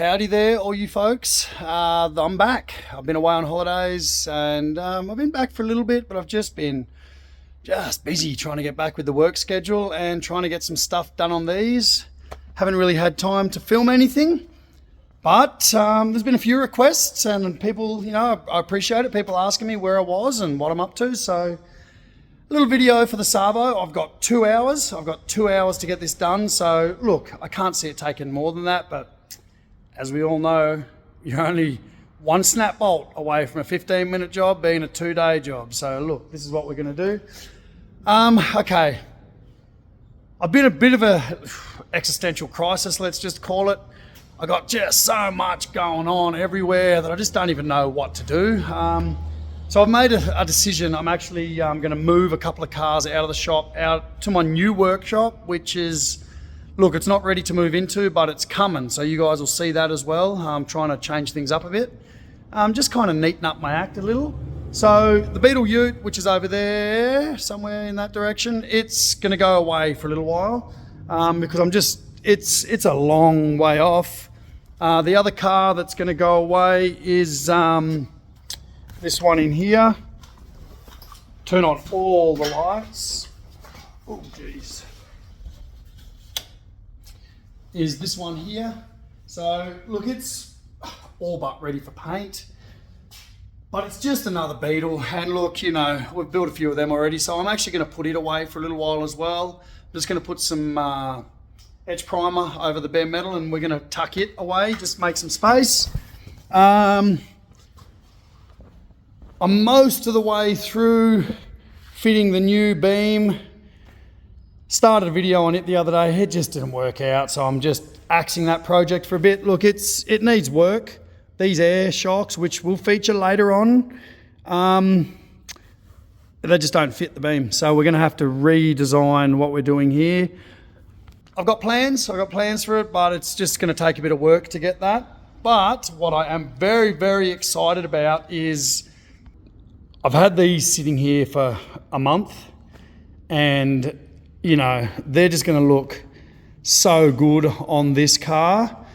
howdy there, all you folks. I'm back. I've been away on holidays and I've been back for a little bit, but I've just been busy trying to get back with the work schedule and trying to get some stuff done on these. Haven't really had time to film anything, but there's been a few requests and people, I appreciate it. People asking me where I was and what I'm up to. So a little video for the Savo. I've got 2 hours. I've got 2 hours to get this done. So look, I can't see it taking more than that, but as we all know, you're only one snap bolt away from a 15-minute job being a 2-day job. So look, this is what we're going to do. Okay. I've been a bit of a existential crisis, let's just call it. I got just so much going on everywhere that I just don't even know what to do. So I've made a decision. I'm actually going to move a couple of cars out of the shop, out to my new workshop, which is, look, it's not ready to move into, but it's coming. So you guys will see that as well. I'm trying to change things up a bit. Just kind of neaten up my act a little. So the Beetle Ute, which is over there, somewhere in that direction, it's going to go away for a little while because it's a long way off. The other car that's going to go away is this one in here. Turn on all the lights. Oh, geez. Is this one here. So look, it's all but ready for paint, but it's just another Beetle. And look, we've built a few of them already, so I'm actually going to put it away for a little while as well. I'm just going to put some edge primer over the bare metal and we're going to tuck it away, just make some space. I'm most of the way through fitting the new beam. Started a video on it the other day, it just didn't work out, so I'm just axing that project for a bit. Look, it needs work. These air shocks, which will feature later on, they just don't fit the beam. So we're gonna have to redesign what we're doing here. I've got plans for it, but it's just gonna take a bit of work to get that. But what I am very, very excited about is I've had these sitting here for a month and they're just going to look so good on this car.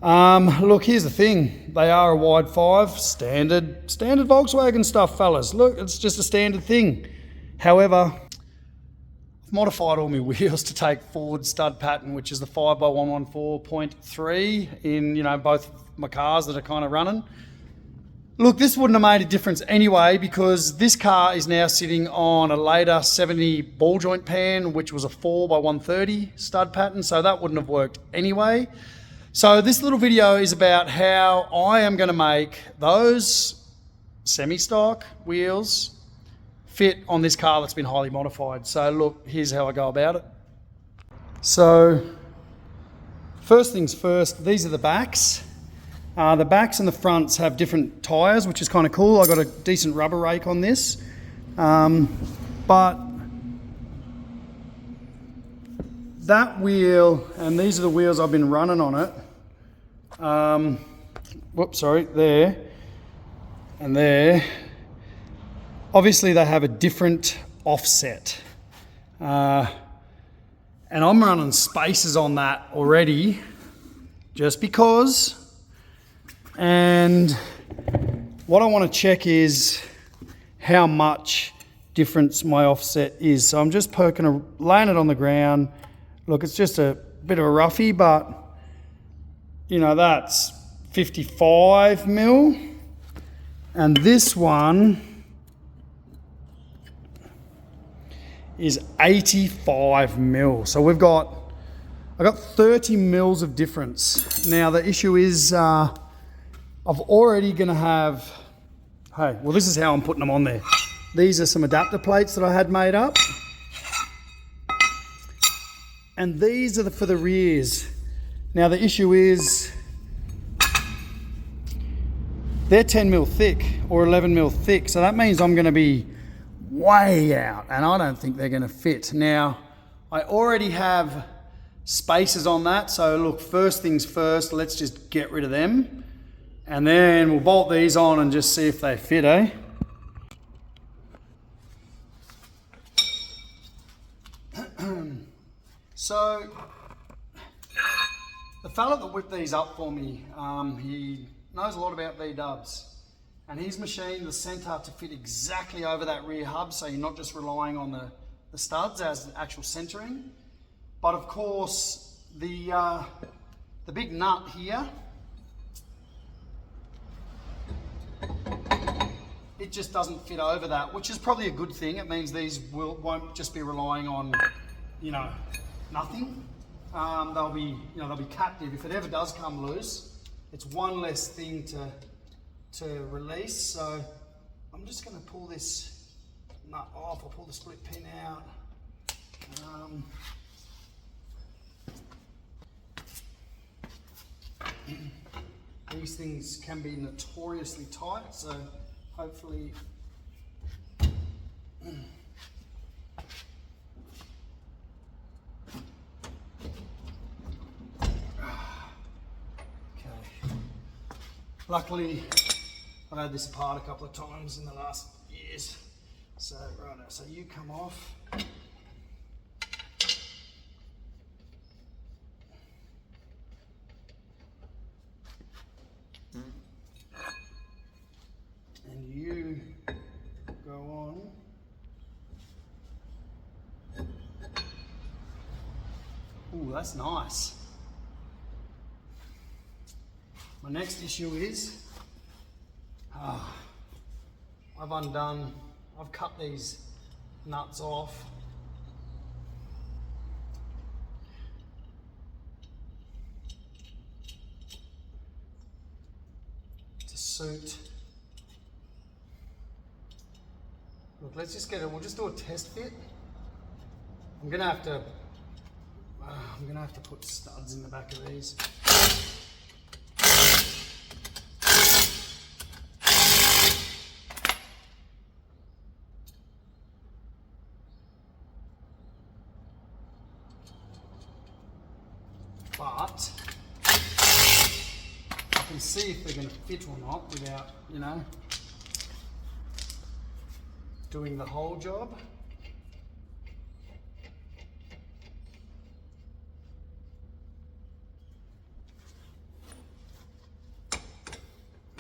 Look, here's the thing. They are a wide 5, standard Volkswagen stuff, fellas. Look, it's just a standard thing. However, I've modified all my wheels to take forward stud pattern, which is the 5x114.3 in, both my cars that are kind of running. Look, this wouldn't have made a difference anyway because this car is now sitting on a later 70 ball joint pan, which was a 4x130 stud pattern, so that wouldn't have worked anyway. So this little video is about how I am going to make those semi-stock wheels fit on this car that's been highly modified. So look, here's how I go about it. So first things first, these are the backs. The backs and the fronts have different tyres, which is kind of cool. I got a decent rubber rake on this. But that wheel, and these are the wheels I've been running on it. There and there. Obviously they have a different offset. And I'm running spaces on that already, just because. And what I want to check is how much difference my offset is. So I'm just laying it on the ground. Look, it's just a bit of a roughie, but that's 55 mil. And this one is 85 mil. So I got 30 mils of difference. Now the issue is, I've already going to have, this is how I'm putting them on there. These are some adapter plates that I had made up. And these are for the rears. Now the issue is, they're 10 mil thick or 11 mil thick. So that means I'm going to be way out and I don't think they're going to fit. Now, I already have spaces on that. So look, first things first, let's just get rid of them. And then we'll bolt these on and just see if they fit, eh? So the fella that whipped these up for me, he knows a lot about V-dubs, and he's machined the centre to fit exactly over that rear hub, so you're not just relying on the studs as actual centering. But of course, the big nut here, it just doesn't fit over that, which is probably a good thing. It means these won't just be relying on, you know, nothing. They'll be captive. If it ever does come loose, it's one less thing to release. So I'm just going to pull this nut off. I'll pull the split pin out. These things can be notoriously tight, so hopefully luckily, I've had this apart a couple of times in the last years. So, right, so you come off. And you go on. Ooh, that's nice. My next issue is, I've cut these nuts off. To suit. Look, let's just we'll just do a test fit. I'm gonna have to put studs in the back of these. But I can see if they're going to fit or not without, you know, doing the whole job.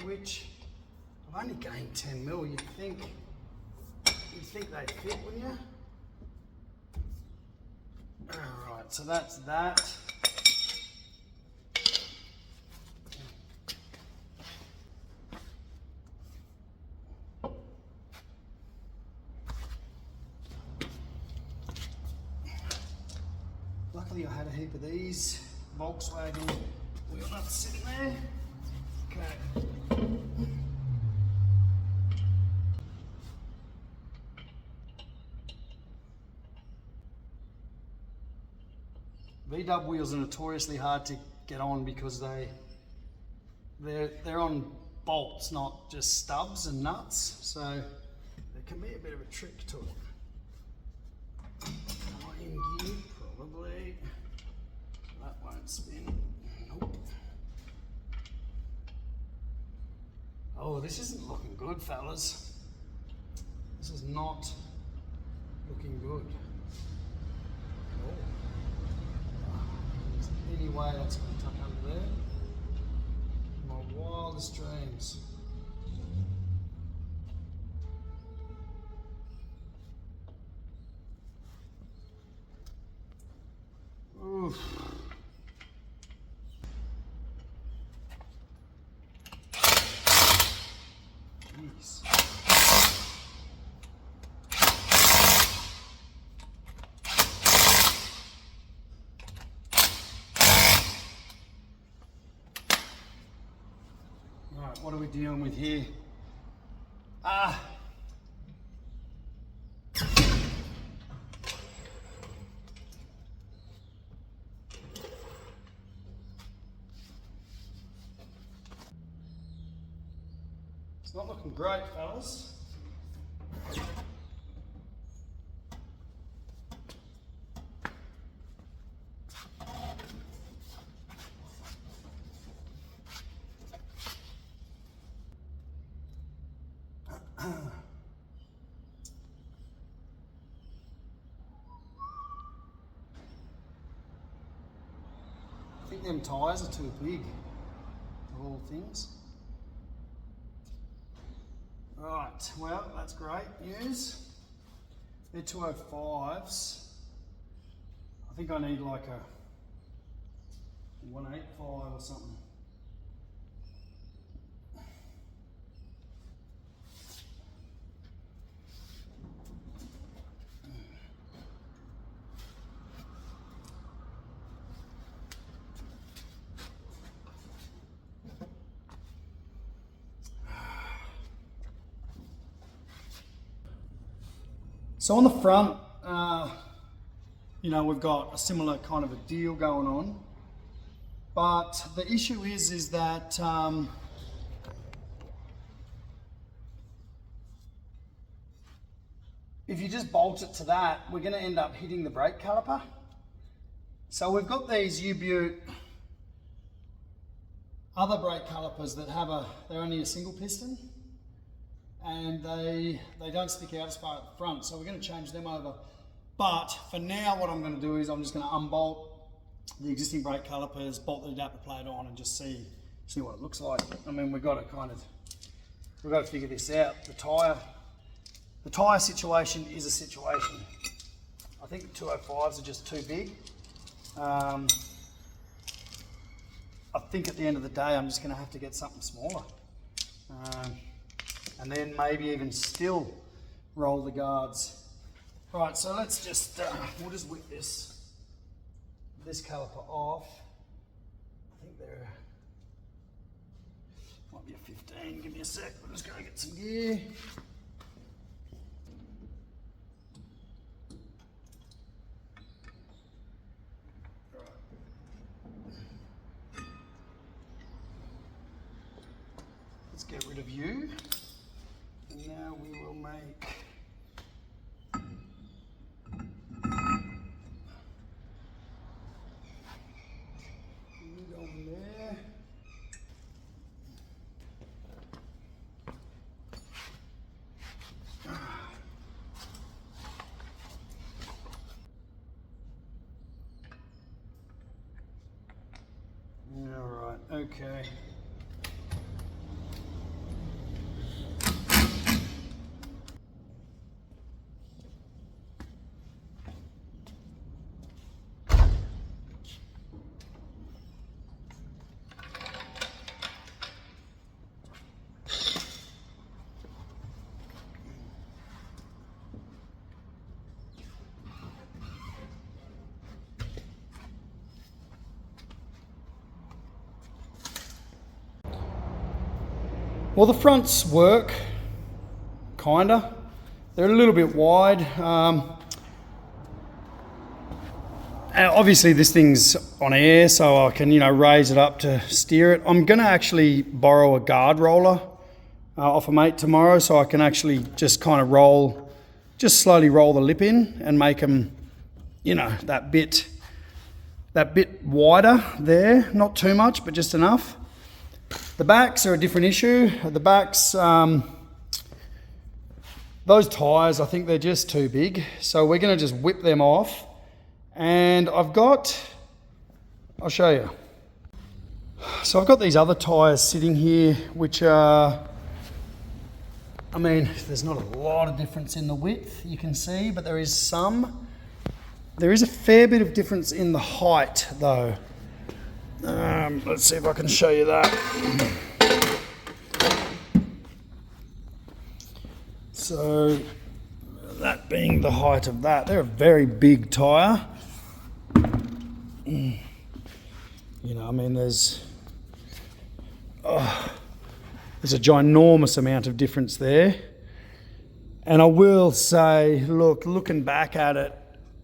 Which I've only gained 10 mil. You'd think they'd fit, wouldn't you? All right, so that's that. Luckily I had a heap of these Volkswagen wheel nuts sitting there. Okay. V-dub wheels are notoriously hard to get on because they're on bolts, not just stubs and nuts, so there can be a bit of a trick to it. Iron gear, probably. That won't spin. Nope. Oh, this isn't looking good, fellas. This is not looking good. Any way that's going to tuck under there. My wildest dreams. Oof. Jeez. Right, what are we dealing with here? It's not looking great, fellas. them tyres are too big of all things. Right, well, that's great news. They're 205s. I think I need like a 185 or something. So on the front, you know, we've got a similar kind of a deal going on, but the issue is that if you just bolt it to that, we're going to end up hitting the brake caliper. So we've got these U-Butte other brake calipers that have they're only a single piston, and they don't stick out as far at the front, so we're going to change them over. But for now, what I'm going to do is I'm just going to unbolt the existing brake calipers, bolt the adapter plate on, and just see what it looks like. I mean, we've got to figure this out. The tyre situation is a situation. I think the 205s are just too big. I think at the end of the day, I'm just going to have to get something smaller. And then maybe even still roll the guards. All right, so let's just, we'll just whip this caliper off. I think there might be a 15, give me a sec, we're just gonna get some gear. All right. Let's get rid of you. And now we will make there. All right, okay. Well, the fronts work, kinda. They're a little bit wide. Obviously this thing's on air, so I can, raise it up to steer it. I'm gonna actually borrow a guard roller off a mate tomorrow, so I can actually just kind of slowly roll the lip in and make them, that bit wider there. Not too much, but just enough. The backs are a different issue. The backs, those tyres, I think they're just too big. So we're going to just whip them off. And I'll show you. So I've got these other tyres sitting here, which are, there's not a lot of difference in the width, you can see, but there is some. There is a fair bit of difference in the height, though. Let's see if I can show you that. So that being the height of that, they're a very big tyre. There's a ginormous amount of difference there. And I will say, looking back at it,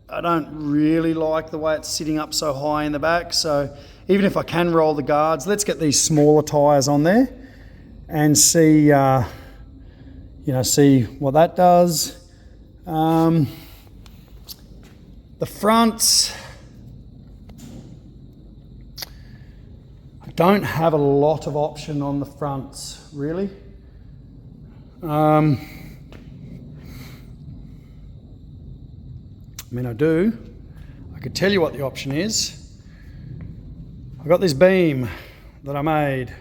I don't really like the way it's sitting up so high in the back. So even if I can roll the guards, let's get these smaller tyres on there and see, see what that does. The fronts, I don't have a lot of option on the fronts, really. I do. I could tell you what the option is. I got this beam that I made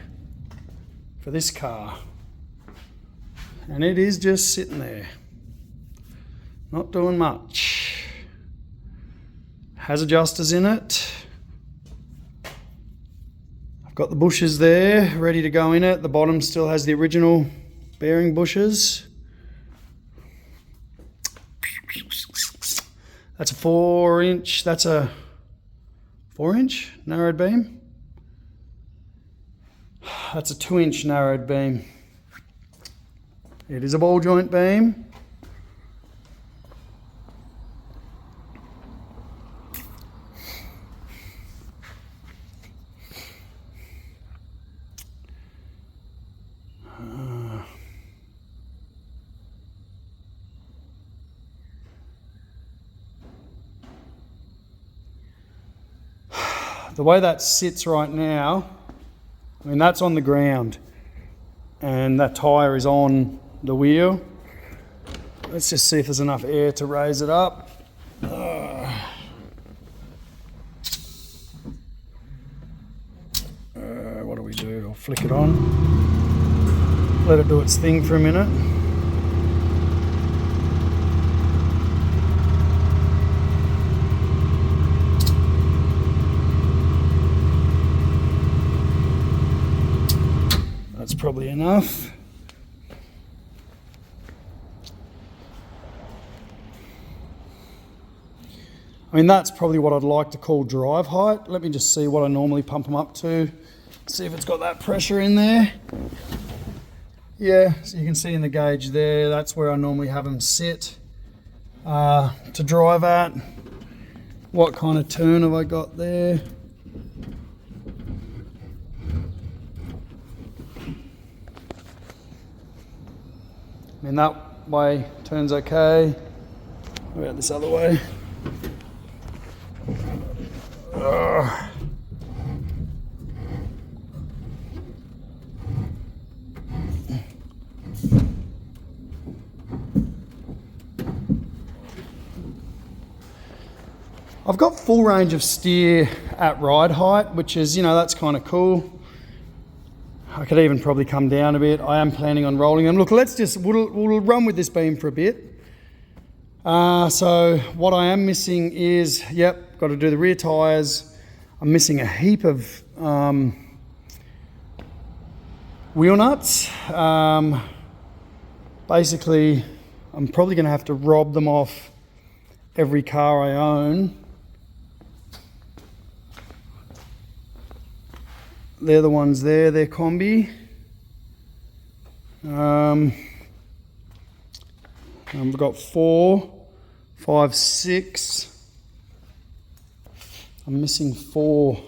for this car, and it is just sitting there, not doing much. Has adjusters in it. I've got the bushes there ready to go in it. The bottom still has the original bearing bushes. That's a 4-inch, that's a 4-inch narrowed beam. That's a 2-inch narrowed beam. It is a ball joint beam. The way that sits right now, I mean, that's on the ground and that tyre is on the wheel. Let's just see if there's enough air to raise it up. What do we do? I'll flick it on. Let it do its thing for a minute. That's probably enough. I mean, that's probably what I'd like to call drive height. Let me just see what I normally pump them up to. See if it's got that pressure in there. Yeah, so you can see in the gauge there, that's where I normally have them sit to drive at. What kind of turn have I got there? I mean, that way turns okay. What about this other way? I've got full range of steer at ride height, which is, you know, that's kind of cool. I could even probably come down a bit. I am planning on rolling them. Look, we'll run with this beam for a bit. So what I am missing is, yep, got to do the rear tyres. I'm missing a heap of wheel nuts. Basically, I'm probably going to have to rob them off every car I own. They're the ones there, they're combi. I've got 4, 5, 6. I'm missing 4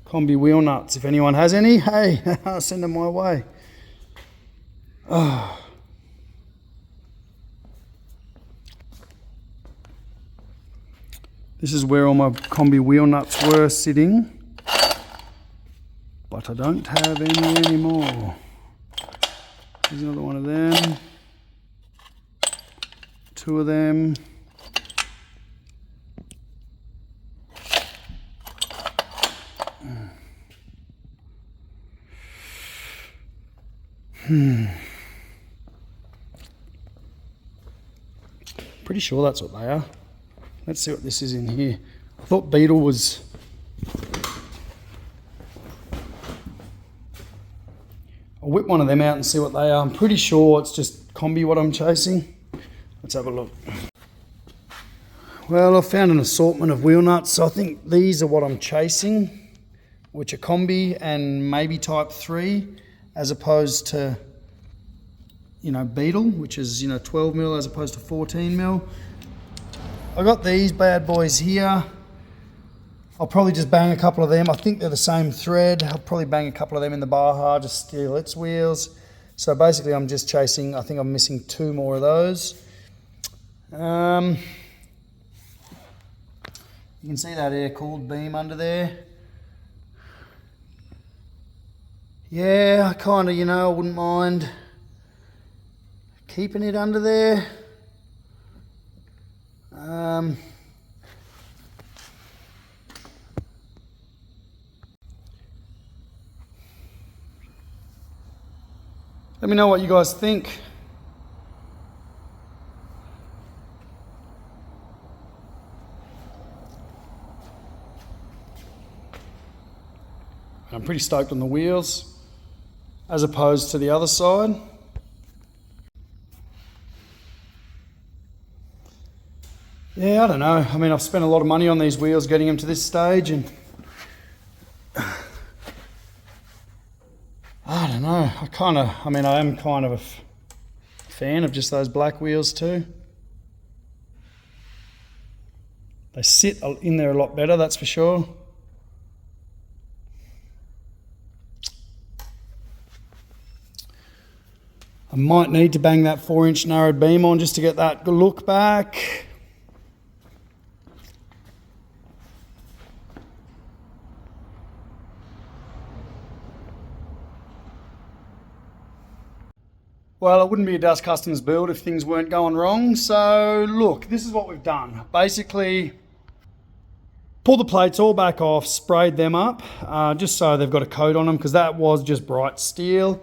combi wheel nuts. If anyone has any, hey, send them my way. Oh. This is where all my combi wheel nuts were sitting. But I don't have any anymore. Here's another one of them. 2 of them. Pretty sure that's what they are. Let's see what this is in here. I thought Beetle was... I'll whip one of them out and see what they are. I'm pretty sure it's just combi what I'm chasing. Let's have a look. Well, I've found an assortment of wheel nuts. So I think these are what I'm chasing, which are combi and maybe type 3, as opposed to, you know, Beetle, which is, you know, 12 mil as opposed to 14 mil. I got these bad boys here. I'll probably just bang a couple of them. I think they're the same thread. I'll probably bang a couple of them in the Baja, just steal its wheels. So basically I'm just chasing, I think I'm missing 2 more of those. You can see that air-cooled beam under there. Yeah, I kind of, you know, I wouldn't mind keeping it under there. Let me know what you guys think. I'm pretty stoked on the wheels as opposed to the other side. Yeah, I don't know. I mean, I've spent a lot of money on these wheels getting them to this stage, and I don't know. I am kind of a fan of just those black wheels too. They sit in there a lot better, that's for sure. I might need to bang that 4-inch narrowed beam on just to get that look back. Well, it wouldn't be a Dust Customs build if things weren't going wrong. So look, this is what we've done. Basically, pulled the plates all back off, sprayed them up, just so they've got a coat on them, because that was just bright steel.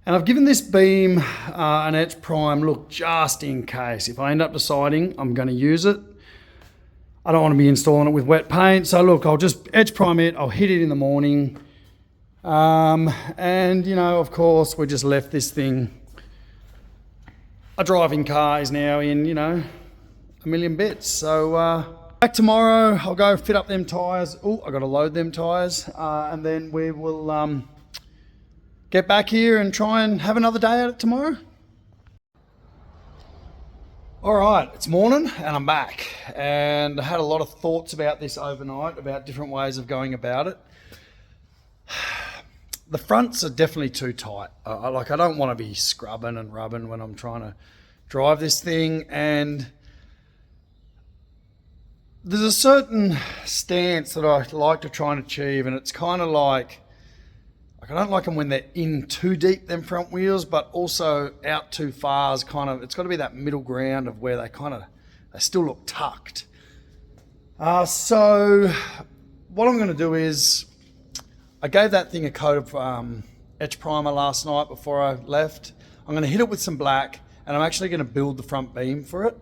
And I've given this beam an etch prime look just in case. If I end up deciding I'm going to use it, I don't want to be installing it with wet paint. So look, I'll just etch prime it, I'll hit it in the morning. And you know, of course, we just left this thing. A driving car is now in, you know, a million bits. So back tomorrow, I'll go fit up them tyres. Oh, I got to load them tyres. And then we will get back here and try and have another day at it tomorrow. All right, it's morning and I'm back. And I had a lot of thoughts about this overnight, about different ways of going about it. The fronts are definitely too tight. I don't want to be scrubbing and rubbing when I'm trying to drive this thing. And there's a certain stance that I like to try and achieve, and it's kind of like I don't like them when they're in too deep, them front wheels, but also out too far. It's got to be that middle ground of where they still look tucked. So what I'm going to do is, I gave that thing a coat of etch primer last night before I left. I'm going to hit it with some black, and I'm actually going to build the front beam for it.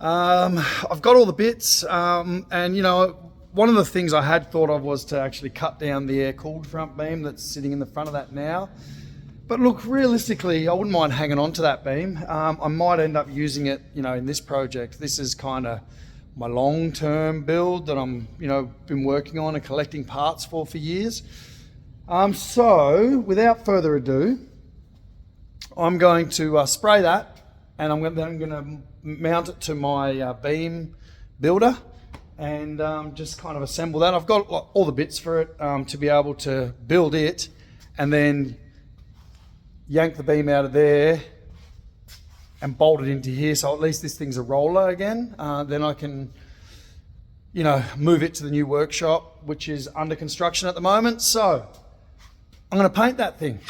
I've got all the bits, and you know, one of the things I had thought of was to actually cut down the air-cooled front beam that's sitting in the front of that now. But look, realistically, I wouldn't mind hanging on to that beam. I might end up using it, you know, in this project. This is kind of my long-term build that I'm, you know, been working on and collecting parts for years. So without further ado, I'm going to spray that, and I'm going to mount it to my beam builder and just kind of assemble that. I've got all the bits for it to be able to build it and then yank the beam out of there and bolt it into here, so at least this thing's a roller again. Then I can, you know, move it to the new workshop, which is under construction at the moment. So I'm going to paint that thing.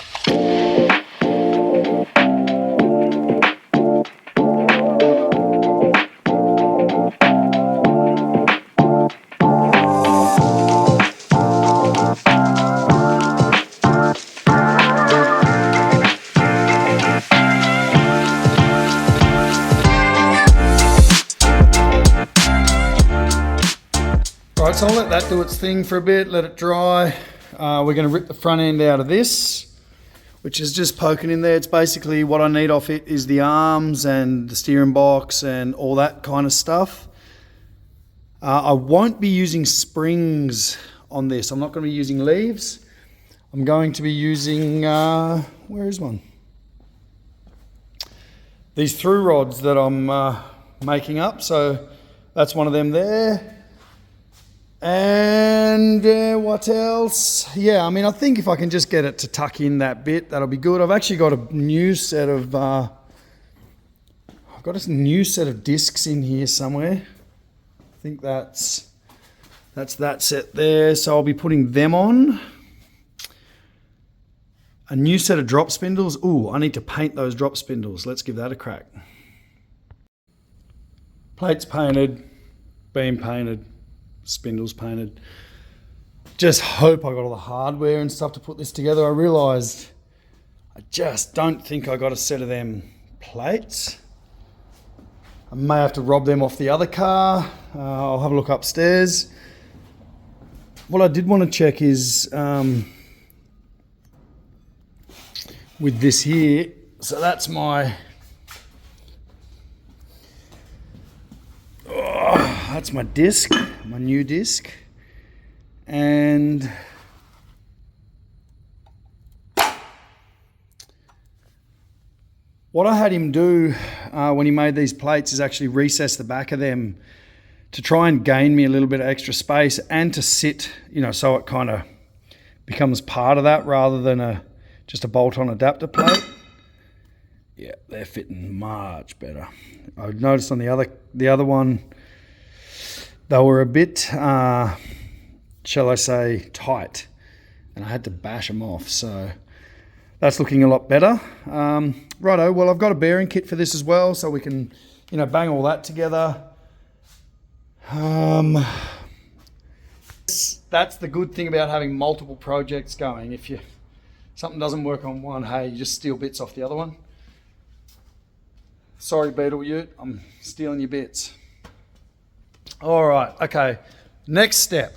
Right, so I'll let that do its thing for a bit, let it dry. We're going to rip the front end out of this, which is just poking in there. It's basically what I need off it is the arms and the steering box and all that kind of stuff. I won't be using springs on this. I'm not going to be using leaves. I'm going to be using, where is one? These through rods that I'm making up. So that's one of them there. And what else? Yeah, I mean, I think if I can just get it to tuck in that bit, that'll be good. I've actually got a new set of discs in here somewhere. I think that's that set there. So I'll be putting them on. A new set of drop spindles. Ooh, I need to paint those drop spindles. Let's give that a crack. Plates painted, beam painted, spindles painted. Just hope I got all the hardware and stuff to put this together. I realized I just don't think I got a set of them plates. I may have to rob them off the other car. I'll have a look upstairs. What I did want to check is with this here. So that's my disc, my new disc, and what I had him do when he made these plates is actually recess the back of them to try and gain me a little bit of extra space and to sit, you know, so it kind of becomes part of that rather than just a bolt-on adapter plate. Yeah, they're fitting much better. I noticed on the other one, they were a bit, shall I say, tight, and I had to bash them off. So that's looking a lot better. Righto, well, I've got a bearing kit for this as well, so we can, you know, bang all that together. That's the good thing about having multiple projects going. If something doesn't work on one, hey, you just steal bits off the other one. Sorry, Beetle Ute, I'm stealing your bits. All right, okay, next step.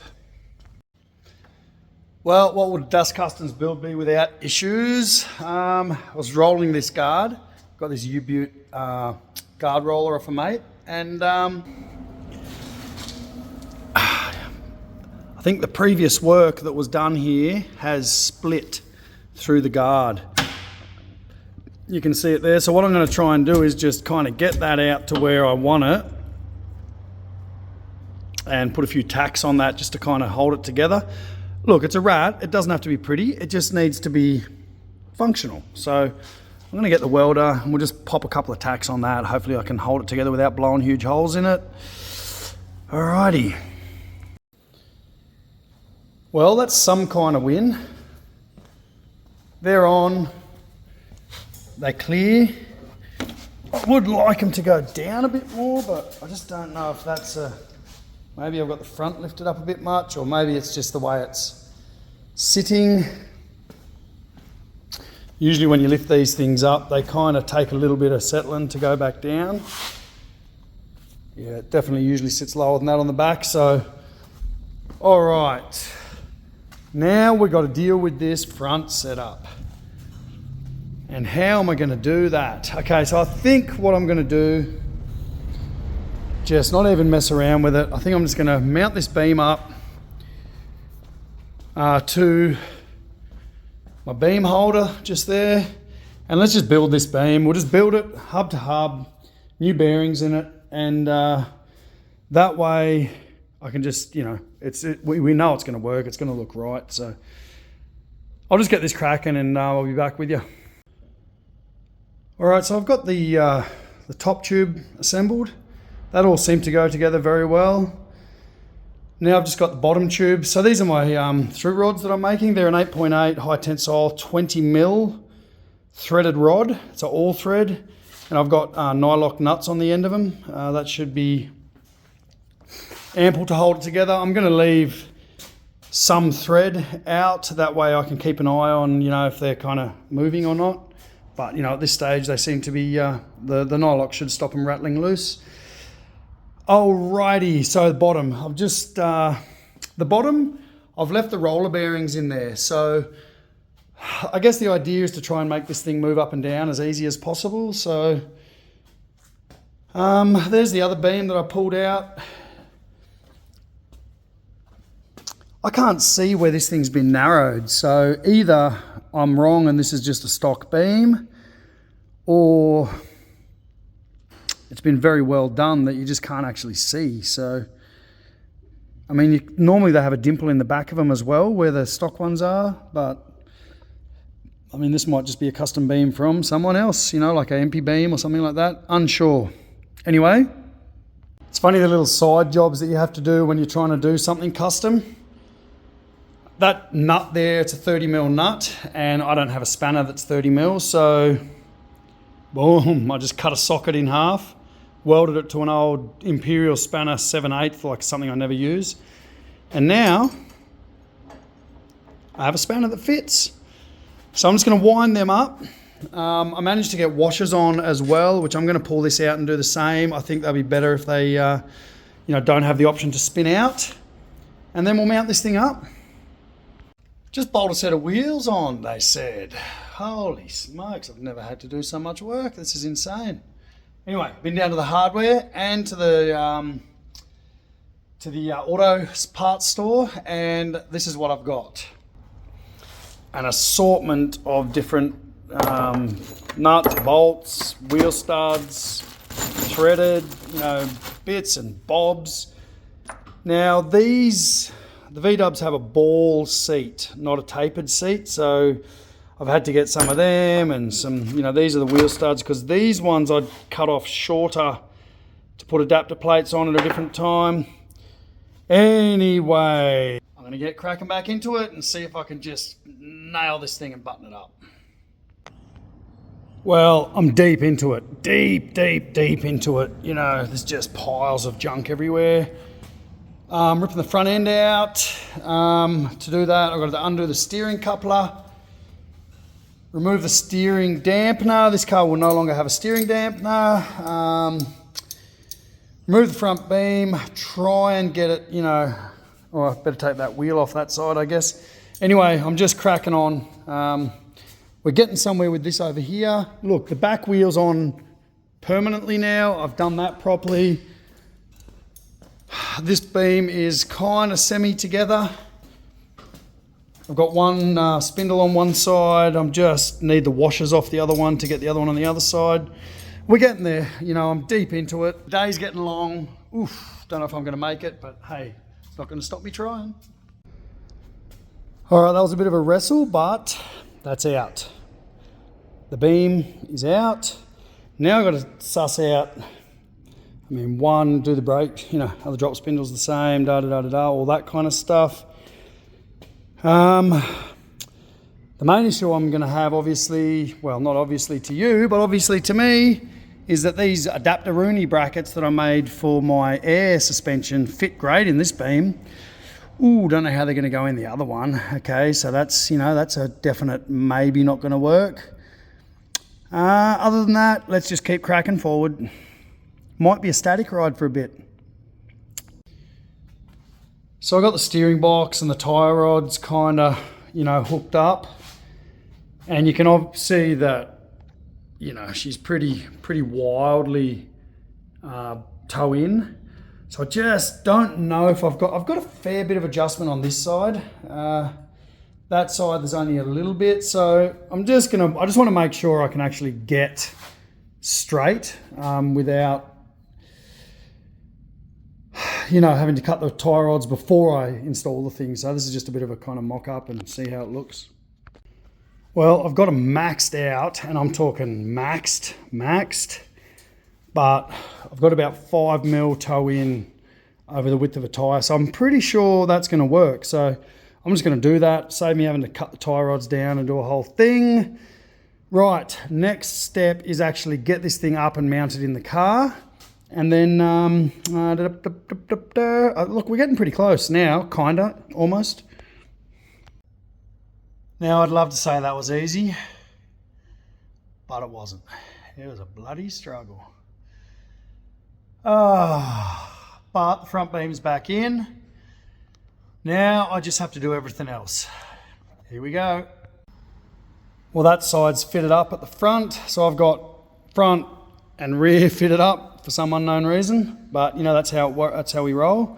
Well, what would Dust Customs build be without issues? I was rolling this guard. Got this U-Butte guard roller off a mate, and I think the previous work that was done here has split through the guard. You can see it there. So what I'm going to try and do is just kind of get that out to where I want it and put a few tacks on that just to kind of hold it together. Look, it's a rat. It doesn't have to be pretty. It just needs to be functional. So I'm going to get the welder and we'll just pop a couple of tacks on that. Hopefully I can hold it together without blowing huge holes in it. Alrighty. Well, that's some kind of win. They're on. They clear. I would like them to go down a bit more, but I just don't know if that's maybe I've got the front lifted up a bit much, or maybe it's just the way it's sitting. Usually when you lift these things up, they kind of take a little bit of settling to go back down. Yeah, it definitely usually sits lower than that on the back. So, all right. Now we've got to deal with this front setup. And how am I going to do that? Okay, so I think what I'm going to do, just not even mess around with it. I think I'm just going to mount this beam up to my beam holder just there. And let's just build this beam. We'll just build it hub to hub, new bearings in it. And that way I can just, you know, we know it's going to work. It's going to look right. So I'll just get this cracking and I'll be back with you. All right, so I've got the top tube assembled. That all seemed to go together very well. Now I've just got the bottom tube. So these are my through rods that I'm making. They're an 8.8 high tensile 20 mil threaded rod. It's an all thread. And I've got nylock nuts on the end of them. That should be ample to hold it together. I'm going to leave some thread out. That way I can keep an eye on, you know, if they're kind of moving or not. But, you know, at this stage, they seem to be, the nylock should stop them rattling loose. Alrighty, so the bottom. I've left the roller bearings in there. So I guess the idea is to try and make this thing move up and down as easy as possible. So there's the other beam that I pulled out. I can't see where this thing's been narrowed. So either I'm wrong and this is just a stock beam, or it's been very well done that you just can't actually see. So, I mean, normally they have a dimple in the back of them as well where the stock ones are, but I mean, this might just be a custom beam from someone else, you know, like an MP beam or something like that. Unsure. Anyway, it's funny the little side jobs that you have to do when you're trying to do something custom. That nut there, it's a 30 mil nut, and I don't have a spanner that's 30 mil, so boom, I just cut a socket in half, welded it to an old Imperial spanner 7/8, like something I never use, and now I have a spanner that fits. So I'm just going to wind them up. I managed to get washers on as well, which I'm going to pull this out and do the same. I think they'll be better if they don't have the option to spin out. And then we'll mount this thing up. Just bolt a set of wheels on, they said. Holy smokes, I've never had to do so much work. This is insane. Anyway, been down to the hardware and to the auto parts store, and this is what I've got. An assortment of different nuts, bolts, wheel studs, threaded, bits and bobs. Now the V-dubs have a ball seat, not a tapered seat, so I've had to get some of them, and some, these are the wheel studs, because these ones I'd cut off shorter to put adapter plates on at a different time. Anyway, I'm going to get cracking back into it and see if I can just nail this thing and button it up. Well, I'm deep into it. Deep into it. There's just piles of junk everywhere. Ripping the front end out. To do that, I've got to undo the steering coupler. Remove the steering dampener. This car will no longer have a steering dampener. Remove the front beam. Try and get it, or I better take that wheel off that side, I guess. Anyway, I'm just cracking on. We're getting somewhere with this over here. Look, the back wheel's on permanently now. I've done that properly. This beam is kind of semi together. I've got one spindle on one side. I'm just need the washers off the other one to get the other one on the other side. We're getting there. I'm deep into it. The day's getting long. Oof, don't know if I'm going to make it, but hey, it's not going to stop me trying. All right, that was a bit of a wrestle, but that's out. The beam is out. Now I've got to suss out, one, do the brake, other drop spindles the same, all that kind of stuff. The main issue I'm going to have, obviously, well, not obviously to you, but obviously to me, is that these adapter Rooney brackets that I made for my air suspension fit great in this beam. Ooh, don't know how they're going to go in the other one. Okay, so that's, that's a definite maybe not going to work. Other than that, let's just keep cracking forward. Might be a static ride for a bit. So I got the steering box and the tyre rods kind of, hooked up. And you can see that, she's pretty wildly toe in. So I just don't know if I've got a fair bit of adjustment on this side. That side there's only a little bit. So I just want to make sure I can actually get straight without, having to cut the tyre rods before I install the thing. So this is just a bit of a kind of mock-up and see how it looks. Well, I've got them maxed out, and I'm talking maxed, but I've got about 5 mil toe in over the width of a tyre. So I'm pretty sure that's going to work. So I'm just going to do that, save me having to cut the tyre rods down and do a whole thing. Right, next step is actually get this thing up and mounted in the car. And then, look, we're getting pretty close now, kinda, almost. Now, I'd love to say that was easy, but it wasn't. It was a bloody struggle. But the front beam's back in. Now, I just have to do everything else. Here we go. Well, that side's fitted up at the front, so I've got front and rear fitted up for some unknown reason, but that's how it works. That's how we roll.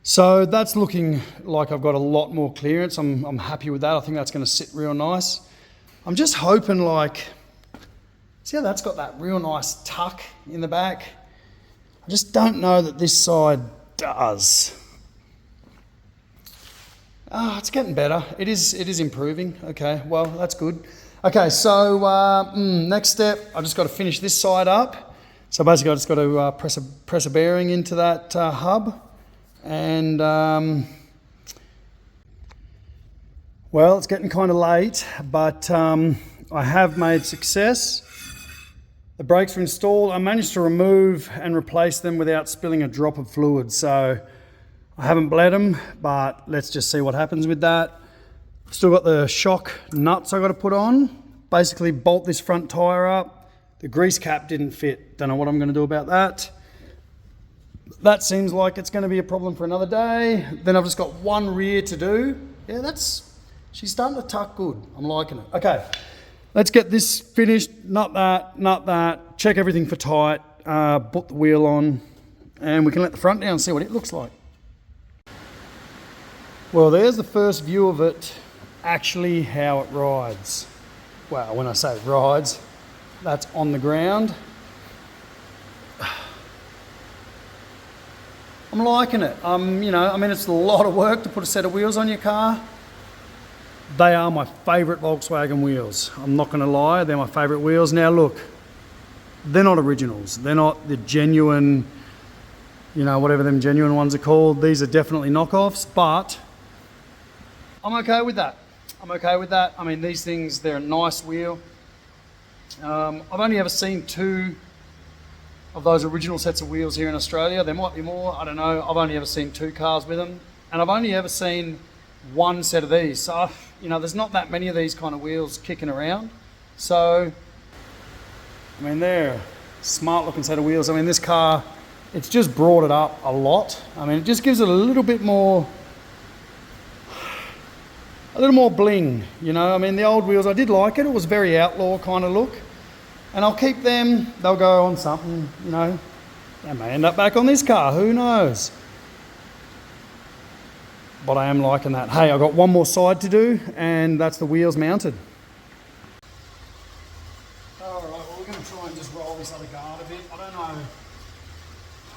So that's looking like I've got a lot more clearance. I'm happy with that. I think that's going to sit real nice. I'm just hoping, see how that's got that real nice tuck in the back? I just don't know that this side does. It's getting better. It is improving. Okay, well, that's good. Okay, so next step, I just got to finish this side up. So basically I just got to press a bearing into that hub, and well, it's getting kind of late, but I have made success. The brakes are installed. I managed to remove and replace them without spilling a drop of fluid, so I haven't bled them, but let's just see what happens with that. Still got the shock nuts I got to put on. Basically bolt this front tyre up. The grease cap didn't fit. Don't know what I'm going to do about that. That seems like it's going to be a problem for another day. Then I've just got one rear to do. Yeah, she's starting to tuck good. I'm liking it. Okay, let's get this finished. Nut that. Check everything for tight. Put the wheel on, and we can let the front down and see what it looks like. Well, there's the first view of it, actually how it rides. Well, when I say rides, that's on the ground. I'm liking it. It's a lot of work to put a set of wheels on your car. They are my favourite Volkswagen wheels. I'm not going to lie, they're my favourite wheels. Now look, they're not originals. They're not the genuine, whatever them genuine ones are called. These are definitely knockoffs, but I'm okay with that. I mean, these things, they're a nice wheel. I've only ever seen 2 of those original sets of wheels here in Australia. There might be more, I don't know. I've only ever seen 2 cars with them, and I've only ever seen 1 set of these. So, there's not that many of these kind of wheels kicking around. So, I mean, they're smart looking set of wheels. I mean, this car, it's just brought it up a lot. I mean, it just gives it a little bit more bling, I mean, the old wheels, I did like it. It was very outlaw kind of look. And I'll keep them. They'll go on something, They may end up back on this car. Who knows? But I am liking that. Hey, I've got one more side to do, and that's the wheels mounted. All right, well, we're going to try and just roll this other guard a bit. I don't know,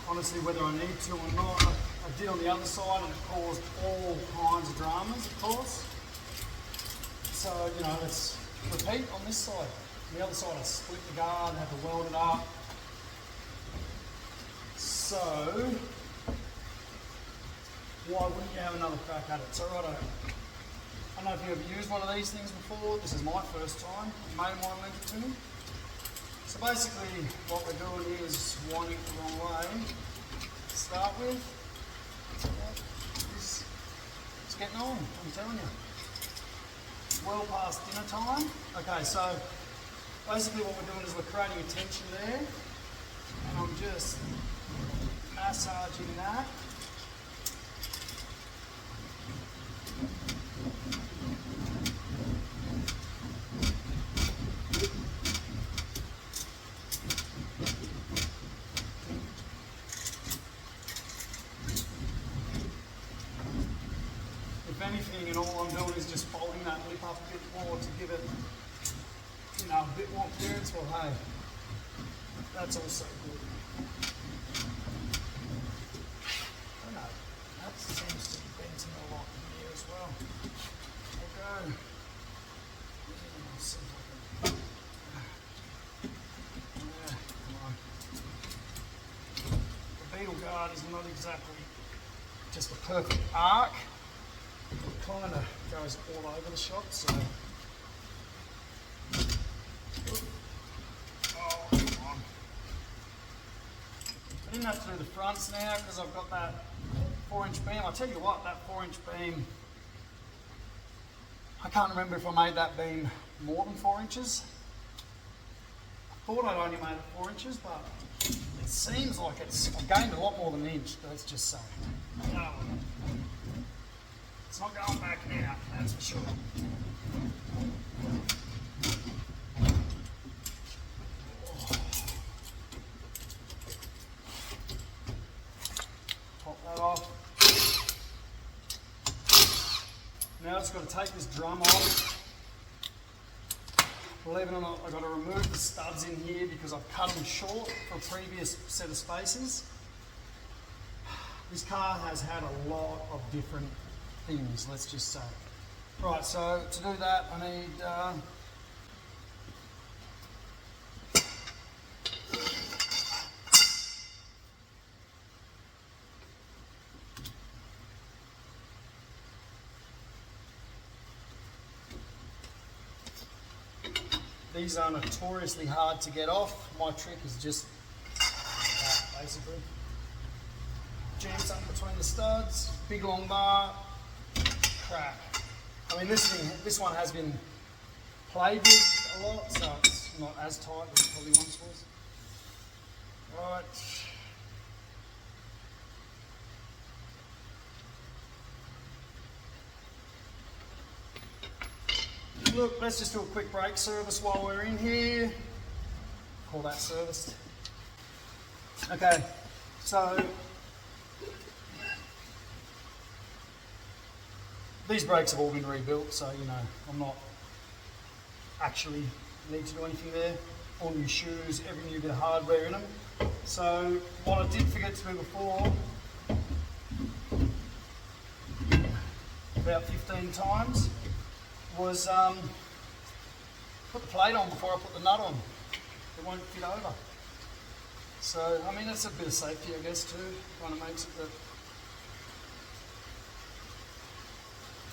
honestly, whether I need to or not. I did on the other side, and it caused all kinds of dramas, of course. So, let's repeat on this side. On the other side, I split the guard, had to weld it up. So, why wouldn't you have another crack at it? So, righto. I don't know if you've ever used one of these things before. This is my first time. A mate of mine lent it to me. So basically, what we're doing is winding it the wrong way to start with. It's getting on, I'm telling you. Well past dinner time. Okay, so basically what we're doing is we're creating a tension there, and I'm just massaging that. If anything, and all I'm doing is just folding that lip up a bit more to give it, a bit more clearance. Well, hey, that's also good. I don't know, that seems to be benting a lot in here as well. Okay. Yeah, come on. The beetle guard is not exactly just a perfect arc. It kind of goes all over the shop, so. Oh, come on. I didn't have to do the fronts now because I've got that 4-inch beam. I'll tell you what, that 4-inch beam, I can't remember if I made that beam more than 4 inches. I thought I'd only made it 4 inches, but it seems like I've gained a lot more than an inch, let's just say. It's not going back now, that's for sure. Pop that off. Now I've just got to take this drum off. Believe it or not, I've got to remove the studs in here because I've cut them short for a previous set of spaces. This car has had a lot of different things, let's just say. Right, so to do that I need these are notoriously hard to get off. My trick is just that, basically. Jam something between the studs, big long bar, crack. I mean, this one has been played with a lot, so it's not as tight as it probably once was. Right. Look, let's just do a quick brake service while we're in here. Call that serviced. Okay, so these brakes have all been rebuilt, so you know, I'm not actually need to do anything there. All new shoes, every new bit of hardware in them. So what I did forget to do before, about 15 times, was put the plate on before I put the nut on. It won't fit over. So, I mean, that's a bit of safety, I guess, too. Kind of makes it that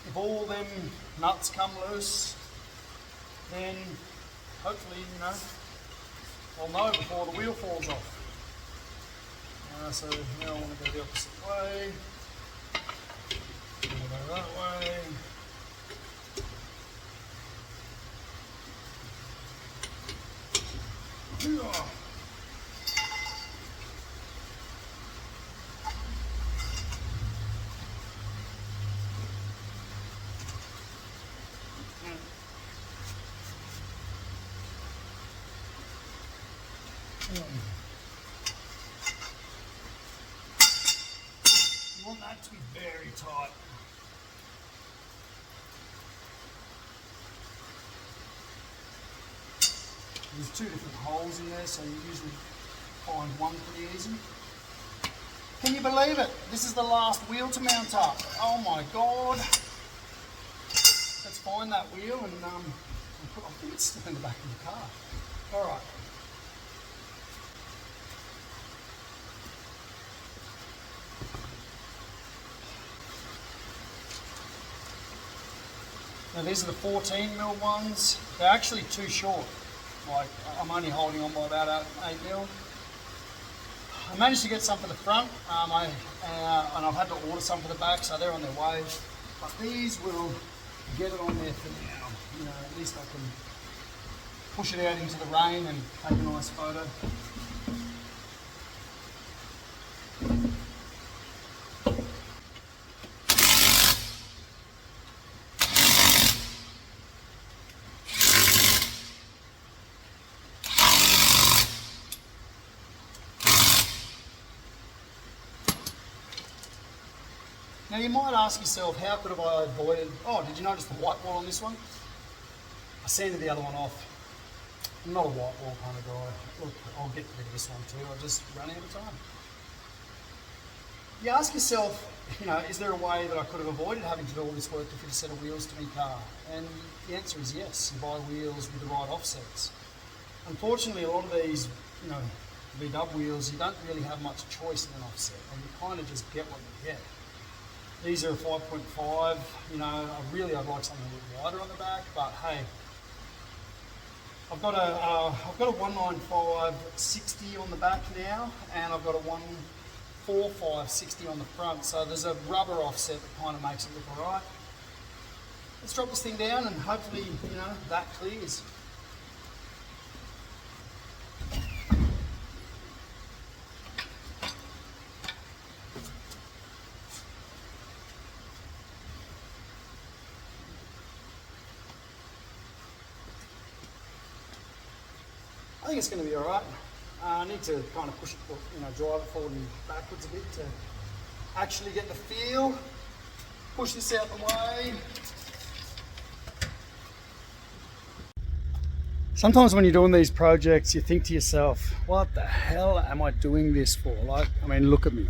if all them nuts come loose, then hopefully, you know, I'll know before the wheel falls off. So now I want to go the opposite way. I'm going to go that way. You want that to be very tight. There's two different holes in there, so you usually find one pretty easy. Can you believe it? This is the last wheel to mount up. Oh my God. Let's find that wheel and I think it's still in the back of the car. All right. Now these are the 14mm ones. They're actually too short. Like, I'm only holding on by about 8mm. I managed to get some for the front, and I've had to order some for the back, so they're on their way. But these will get it on there for now. You know, at least I can push it out into the rain and take a nice photo. Now you might ask yourself, how could have I avoided, oh, did you notice the white wall on this one? I sanded the other one off. I'm not a white wall kind of guy. Look, I'll get rid of this one too, I just ran out of time. You ask yourself, you know, is there a way that I could have avoided having to do all this work to fit a set of wheels to my car? And the answer is yes, you buy wheels with the right offsets. Unfortunately, a lot of these, you know, V-dub wheels, you don't really have much choice in an offset, and you kind of just get what you get. These are a 5.5, you know, I'd like something a little wider on the back, but hey, I've got a 195 60 on the back now, and I've got a 145 60 on the front, so there's a rubber offset that kind of makes it look alright. Let's drop this thing down and hopefully, you know, that clears. I think it's going to be alright. I need to kind of push it, you know, drive it forward and backwards a bit to actually get the feel. Push this out the way. Sometimes when you're doing these projects, you think to yourself, what the hell am I doing this for? Like, I mean, look at me.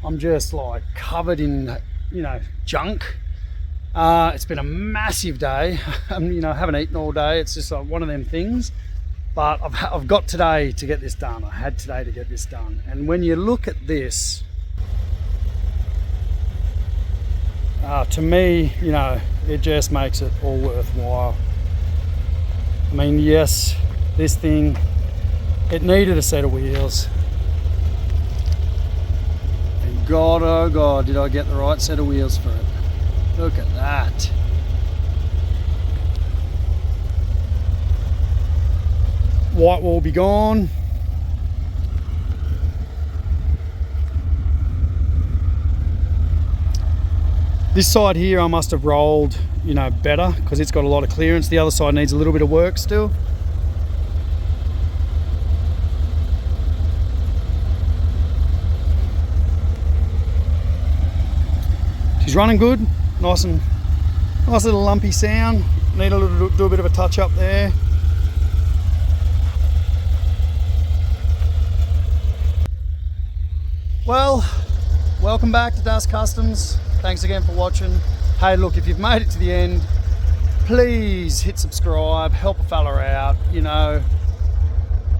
I'm just like covered in, you know, junk. It's been a massive day. You know, I haven't eaten all day. It's just like one of them things. But I've got today to get this done. I had today to get this done. And when you look at this, to me, you know, it just makes it all worthwhile. I mean, yes, this thing, it needed a set of wheels. And God, oh God, did I get the right set of wheels for it. Look at that. white wall be gone. This side here I must have rolled, you know, better because it's got a lot of clearance. The other side needs a little bit of work still. She's running good, nice little lumpy sound. Need to do a bit of a touch up there. Well, welcome back to Dust Customs. Thanks again for watching. Hey, look, if you've made it to the end, please hit subscribe, help a fella out, you know.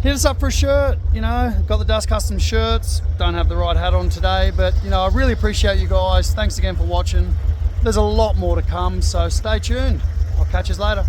Hit us up for a shirt, you know. Got the Dust Customs shirts. Don't have the right hat on today, but, you know, I really appreciate you guys. Thanks again for watching. There's a lot more to come, so stay tuned. I'll catch you later.